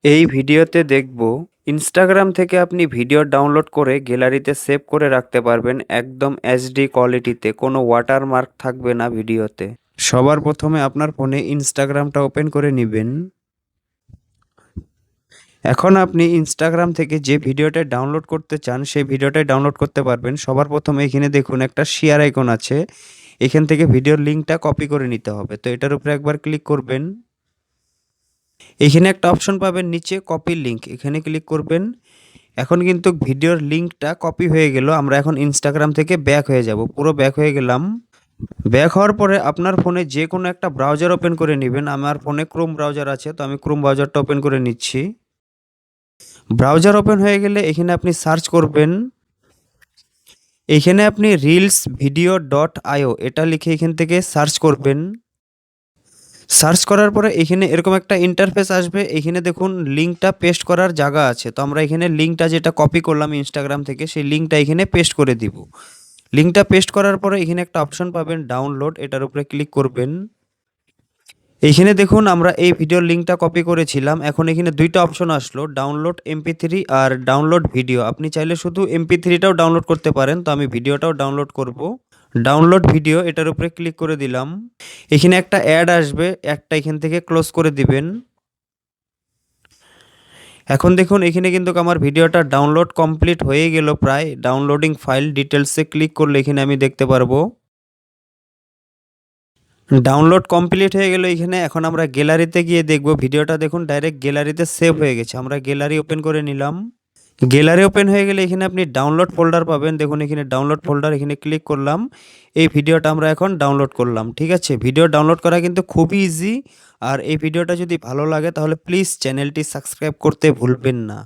এই ভিডিওতে দেখব ইনস্টাগ্রাম থেকে আপনি ভিডিও ডাউনলোড করে গ্যালারিতে সেভ করে রাখতে পারবেন একদম এইচডি কোয়ালিটিতে, কোনো ওয়াটারমার্ক থাকবে না ভিডিওতে। সবার প্রথমে আপনার ফোনে ইনস্টাগ্রামটা ওপেন করে নেবেন। এখন আপনি ইনস্টাগ্রাম থেকে যে ভিডিওটা ডাউনলোড করতে চান সেই ভিডিওটাই ডাউনলোড করতে পারবেন। সবার প্রথমে এখানে দেখুন একটা শেয়ার আইকন আছে, এখান থেকে ভিডিওর লিঙ্কটা কপি করে নিতে হবে। তো এটার উপরে একবার ক্লিক করবেন। এখানে একটা অপশন পাবেন নিচে কপি লিঙ্ক, এখানে ক্লিক করবেন। এখন কিন্তু ভিডিওর লিঙ্কটা কপি হয়ে গেল। আমরা এখন ইনস্টাগ্রাম থেকে ব্যাক হয়ে যাব, পুরো ব্যাক হয়ে গেলাম। ব্যাক হওয়ার পরে আপনার ফোনে যে কোনো একটা ব্রাউজার ওপেন করে নেবেন। আমার ফোনে ক্রোম ব্রাউজার আছে, তো আমি ক্রোম ব্রাউজারটা ওপেন করে নিচ্ছি। ব্রাউজার ওপেন হয়ে গেলে এখানে আপনি সার্চ করবেন, এখানে আপনি রিলস ভিডিও ডট আইও এটা লিখে এখান থেকে সার্চ করবেন। সার্চ করার পরে এখানে এরকম একটা ইন্টারফেস আসবে, এখানে দেখুন লিঙ্কটা পেস্ট করার জায়গা আছে। তো আমরা এখানে লিঙ্কটা যেটা কপি করলাম ইনস্টাগ্রাম থেকে সেই লিঙ্কটা এখানে পেস্ট করে দিব। লিঙ্কটা পেস্ট করার পরে এখানে একটা অপশন পাবেন ডাউনলোড, এটার উপরে ক্লিক করবেন। এইখানে দেখুন আমরা এই ভিডিওর লিঙ্কটা কপি করেছিলাম। এখন এখানে দুইটা অপশন আসলো, ডাউনলোড এমপি3 আর ডাউনলোড ভিডিও। আপনি চাইলে শুধু এমপি3টাও ডাউনলোড করতে পারেন, তো আমি ভিডিওটাও ডাউনলোড করব। ডাউনলোড ভিডিও এটার উপরে ক্লিক করে দিলাম। এখানে একটা অ্যাড আসবে, একটা এখান থেকে ক্লোজ করে দিবেন। এখন দেখুন এখানে কিন্তু আমার ভিডিওটা ডাউনলোড কমপ্লিট হয়ে গেল প্রায়। ডাউনলোডিং ফাইল ডিটেলসে ক্লিক করলে এখানে আমি দেখতে পারবো ডাউনলোড কমপ্লিট হয়ে গেল এখানে। এখন আমরা গ্যালারিতে গিয়ে দেখব ভিডিওটা। দেখুন ডাইরেক্ট গ্যালারিতে সেভ হয়ে গেছে। আমরা গ্যালারি ওপেন করে নিলাম। গ্যালারি ওপেন হয়ে গেলে এখানে আপনি ডাউনলোড ফোল্ডার পাবেন। দেখুন এখানে ডাউনলোড ফোল্ডার, এখানে ক্লিক করলাম। এই ভিডিওটা আমরা এখন ডাউনলোড করলাম। ঠিক আছে, ভিডিও ডাউনলোড করা কিন্তু খুবই ইজি। আর এই ভিডিওটা যদি ভালো লাগে তাহলে প্লিজ চ্যানেলটি সাবস্ক্রাইব করতে ভুলবেন না।